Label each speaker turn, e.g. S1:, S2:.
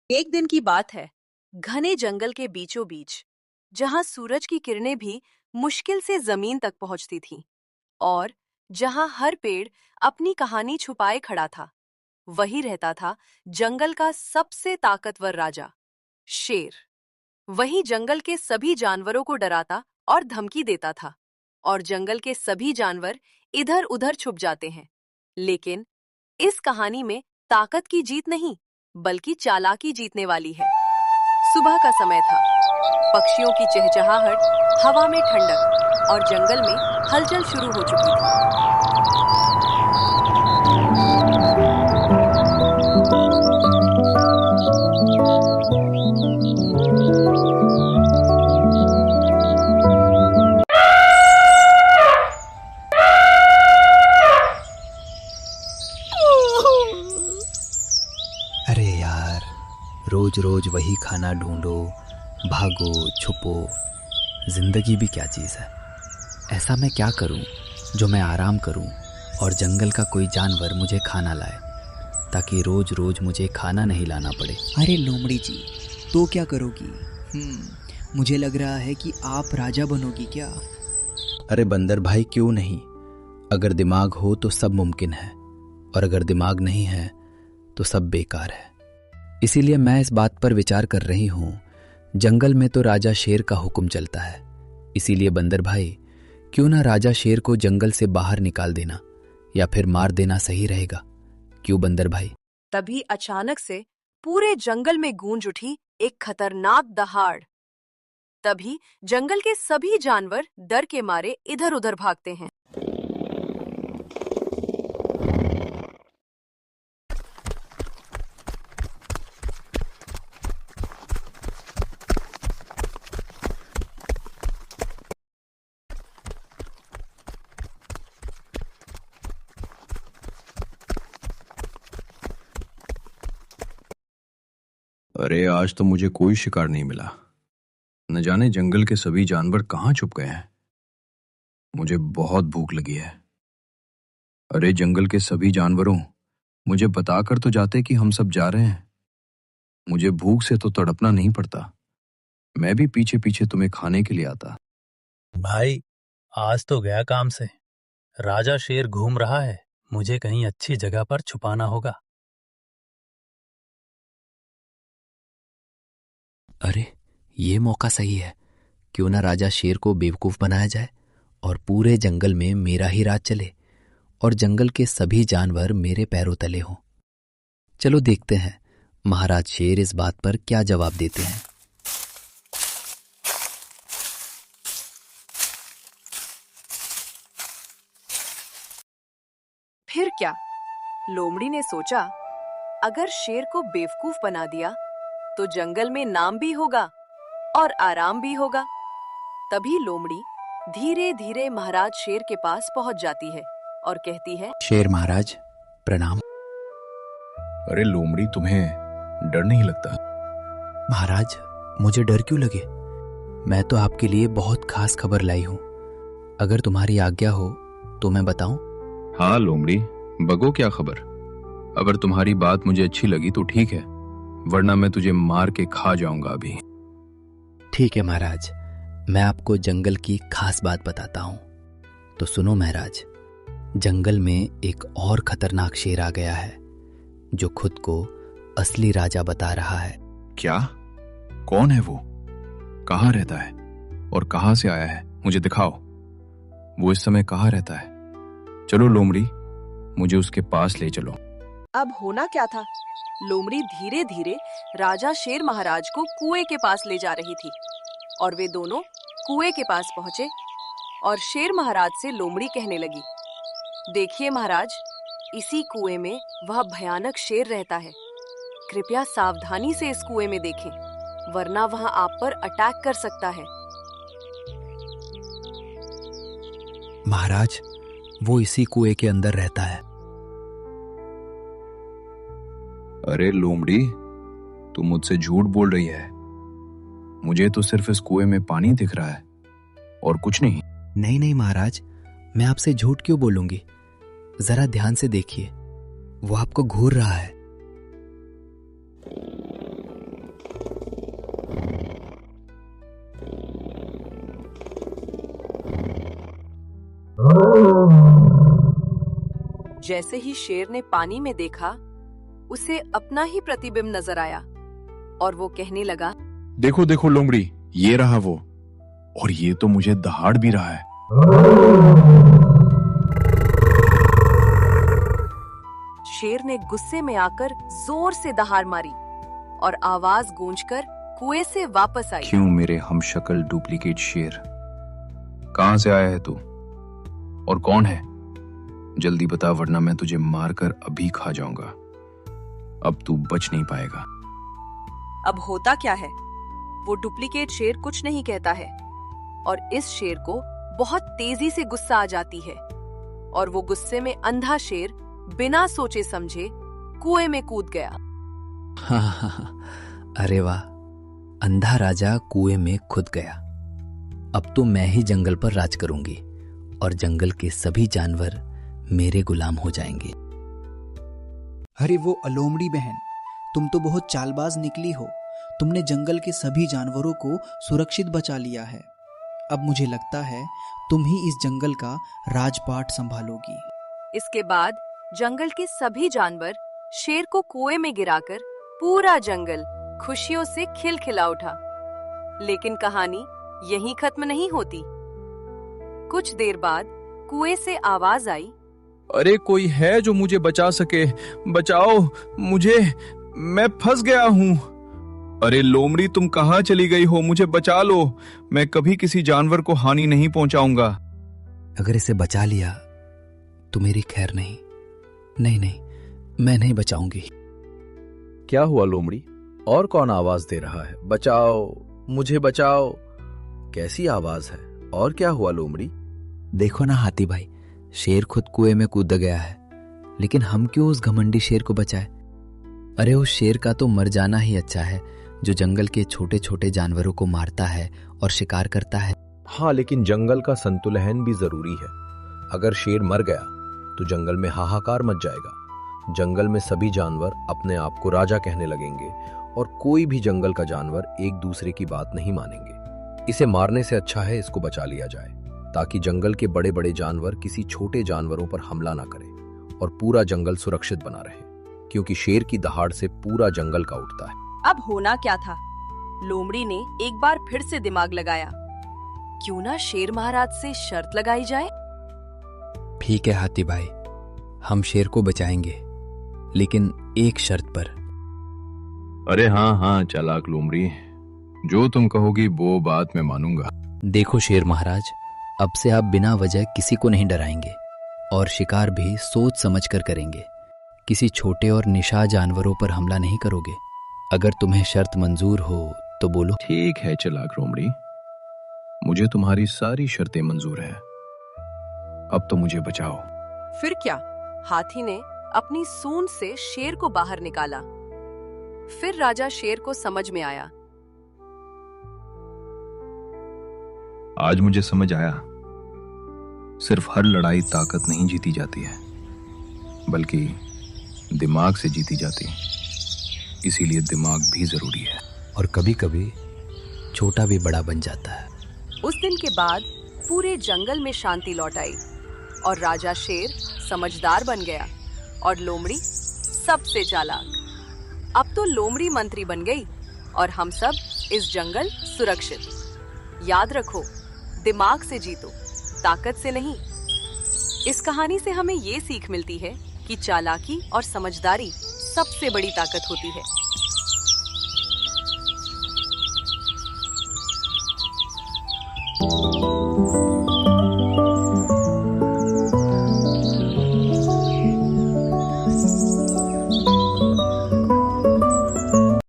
S1: एक दिन की बात है, घने जंगल के बीचों बीच, जहां सूरज की किरणें भी मुश्किल से जमीन तक पहुंचती थीं, और जहां हर पेड़ अपनी कहानी छुपाए खड़ा था, वही रहता था जंगल का सबसे ताकतवर राजा, शेर। वही जंगल के सभी जानवरों को डराता और धमकी देता था, और जंगल के सभी जानवर इधर उधर छुप जाते हैं। लेकिन इस कहानी में ताकत की जीत नहीं, बल्कि चालाकी जीतने वाली है। सुबह का समय था, पक्षियों की चहचहाहट, हवा में ठंडक और जंगल में हलचल शुरू हो चुकी थी।
S2: अरे यार, रोज रोज वही खाना ढूंढो, भागो छुपो। जिंदगी भी क्या चीज़ है। ऐसा मैं क्या करूं जो मैं आराम करूं और जंगल का कोई जानवर मुझे खाना लाए, ताकि रोज रोज मुझे खाना नहीं लाना पड़े।
S3: अरे लोमड़ी जी, तो क्या करोगी? मुझे लग रहा है कि आप राजा बनोगी क्या?
S2: अरे बंदर भाई, क्यों नहीं। अगर दिमाग हो तो सब मुमकिन है, और अगर दिमाग नहीं है तो सब बेकार है। इसीलिए मैं इस बात पर विचार कर रही हूं, जंगल में तो राजा शेर का हुक्म चलता है। इसीलिए बंदर भाई, क्यों ना राजा शेर को जंगल से बाहर निकाल देना या फिर मार देना सही रहेगा। क्यों बंदर भाई?
S1: तभी अचानक से पूरे जंगल में गूंज उठी एक खतरनाक दहाड़। तभी जंगल के सभी जानवर डर के मारे इधर उधर भागते हैं।
S4: अरे आज तो मुझे कोई शिकार नहीं मिला। न जाने जंगल के सभी जानवर कहाँ छुप गए हैं। मुझे बहुत भूख लगी है। अरे जंगल के सभी जानवरों, मुझे बताकर तो जाते कि हम सब जा रहे हैं। मुझे भूख से तो तड़पना नहीं पड़ता। मैं भी पीछे पीछे तुम्हें खाने के लिए आता।
S5: भाई, आज तो गया काम से। राजा शेर घूम रहा है, मुझे कहीं अच्छी जगह पर छुपाना होगा।
S2: अरे ये मौका सही है। क्यों ना राजा शेर को बेवकूफ बनाया जाए और पूरे जंगल में मेरा ही राज चले और जंगल के सभी जानवर मेरे पैरों तले हों। चलो देखते हैं महाराज शेर इस बात पर क्या जवाब देते हैं।
S1: फिर क्या? लोमड़ी ने सोचा, अगर शेर को बेवकूफ बना दिया तो जंगल में नाम भी होगा और आराम भी होगा। तभी लोमड़ी धीरे धीरे महाराज शेर के पास पहुंच जाती है और कहती है,
S2: शेर महाराज प्रणाम।
S4: अरे लोमड़ी, तुम्हें डर नहीं लगता?
S2: महाराज, मुझे डर क्यों लगे। मैं तो आपके लिए बहुत खास खबर लाई हूं। अगर तुम्हारी आज्ञा हो तो मैं बताऊं?
S4: हाँ लोमड़ी, बगो क्या खबर। अगर तुम्हारी बात मुझे अच्छी लगी तो ठीक है, वरना मैं तुझे मार के खा जाऊंगा अभी।
S2: ठीक है महाराज, मैं आपको जंगल की खास बात बताता हूं। तो सुनो महाराज, जंगल में एक और खतरनाक शेर आ गया है, जो खुद को असली राजा बता रहा है।
S4: क्या? कौन है वो? कहाँ रहता है और कहाँ से आया है? मुझे दिखाओ। वो इस समय कहाँ रहता है? चलो लोमड़ी, मुझे उसके पास ले चलो।
S1: अब होना क्या था? लोमड़ी धीरे धीरे राजा शेर महाराज को कुएं के पास ले जा रही थी, और वे दोनों कुएं के पास पहुंचे और शेर महाराज से लोमड़ी कहने लगी, देखिए महाराज, इसी कुएं में वह भयानक शेर रहता है। कृपया सावधानी से इस कुएं में देखें, वरना वह आप पर अटैक कर सकता है।
S2: महाराज, वो इसी कुएं के अंदर रहता है।
S4: अरे लोमड़ी, तू मुझसे झूठ बोल रही है। मुझे तो सिर्फ इस कुएं में पानी दिख रहा है और कुछ नहीं।
S2: नहीं नहीं महाराज, मैं आपसे झूठ क्यों बोलूंगी। जरा ध्यान से देखिए, वो आपको घूर रहा है।
S1: जैसे ही शेर ने पानी में देखा, उसे अपना ही प्रतिबिंब नजर आया और वो कहने लगा,
S4: देखो देखो लोमड़ी, ये रहा वो, और ये तो मुझे दहाड़ भी रहा है।
S1: शेर ने गुस्से में आकर जोर से दहाड़ मारी और आवाज गूंजकर कुएं से वापस आई।
S4: क्यों मेरे हमशक्ल डुप्लीकेट शेर, कहां से आया है तू और कौन है? जल्दी बता, वरना मैं तुझे मारकर अभी खा जाऊंगा। अब तू बच नहीं पाएगा।
S1: अब होता क्या है, वो डुप्लीकेट शेर कुछ नहीं कहता है और इस शेर को बहुत तेजी से गुस्सा आ जाती है और वो गुस्से में अंधा शेर बिना सोचे समझे कुएं में कूद गया।
S2: अरे वाह, अंधा राजा कुएं में खुद गया। अब तो मैं ही जंगल पर राज करूंगी और जंगल के सभी जानवर मेरे गुलाम हो जाएंगे।
S3: अरे वो अलोमड़ी बहन, तुम तो बहुत चालबाज निकली हो। तुमने जंगल के सभी जानवरों को सुरक्षित बचा लिया है। अब मुझे लगता है तुम ही इस जंगल का राजपाट संभालोगी।
S1: इसके बाद जंगल के सभी जानवर शेर को कुएं में गिराकर पूरा जंगल खुशियों से खिलखिला उठा। लेकिन कहानी यहीं खत्म नहीं होती। कुछ देर बाद कुएं से आवाज आई,
S4: अरे कोई है जो मुझे बचा सके? बचाओ मुझे, मैं फंस गया हूं। अरे लोमड़ी, तुम कहां चली गई हो? मुझे बचा लो, मैं कभी किसी जानवर को हानि नहीं पहुंचाऊंगा।
S2: अगर इसे बचा लिया तो मेरी खैर नहीं। नहीं नहीं, मैं नहीं बचाऊंगी।
S6: क्या हुआ लोमड़ी? और कौन आवाज दे रहा है? बचाओ मुझे, बचाओ। कैसी आवाज है और क्या हुआ लोमड़ी?
S2: देखो ना हाथी भाई, शेर खुद कुएं में कूद गया है, लेकिन हम क्यों उस घमंडी शेर को बचाए? अरे उस शेर का तो मर जाना ही अच्छा है, जो जंगल के छोटे छोटे जानवरों को मारता है और शिकार करता है।
S6: हाँ, लेकिन जंगल का संतुलन भी जरूरी है। अगर शेर मर गया तो जंगल में हाहाकार मच जाएगा। जंगल में सभी जानवर अपने आप को राजा कहने लगेंगे और कोई भी जंगल का जानवर एक दूसरे की बात नहीं मानेंगे। इसे मारने से अच्छा है इसको बचा लिया जाए, ताकि जंगल के बड़े बड़े जानवर किसी छोटे जानवरों पर हमला ना करें और पूरा जंगल सुरक्षित बना रहे, क्योंकि शेर की दहाड़ से पूरा जंगल का उठता है।
S1: अब होना क्या था? लोमड़ी ने एक बार फिर से दिमाग लगाया। क्यों ना शेर महाराज से शर्त लगाई जाए?
S2: ठीक है हाथी भाई, हम शेर को बचाएंगे, लेकिन एक शर्त पर।
S4: अरे हाँ हाँ चालाक लोमड़ी, जो तुम कहोगी वो बात मैं मानूंगा।
S2: देखो शेर महाराज, अब से आप बिना वजह किसी को नहीं डराएंगे और शिकार भी सोच समझ कर करेंगे। किसी छोटे और निशाह जानवरों पर हमला नहीं करोगे। अगर तुम्हें शर्त मंजूर हो तो बोलो।
S4: ठीक है चालाक लोमड़ी, मुझे तुम्हारी सारी शर्तें मंजूर है। अब तो मुझे बचाओ।
S1: फिर क्या? हाथी ने अपनी सूंड से शेर को बाहर निकाला। फिर राजा शेर को समझ में आया।
S4: आज मुझे समझ आया, सिर्फ हर लड़ाई ताकत नहीं जीती जाती है, बल्कि दिमाग से जीती जाती है। इसीलिए दिमाग भी जरूरी है।
S2: और कभी कभी छोटा भी बड़ा बन जाता है।
S1: उस दिन के बाद पूरे जंगल में शांति लौट आई और राजा शेर समझदार बन गया और लोमड़ी सबसे चालाक। अब तो लोमड़ी मंत्री बन गई और हम सब इस जंगल सुरक्षित। याद रखो, दिमाग से जीतो, ताकत से नहीं। इस कहानी से हमें ये सीख मिलती है कि चालाकी और समझदारी सबसे बड़ी ताकत होती है।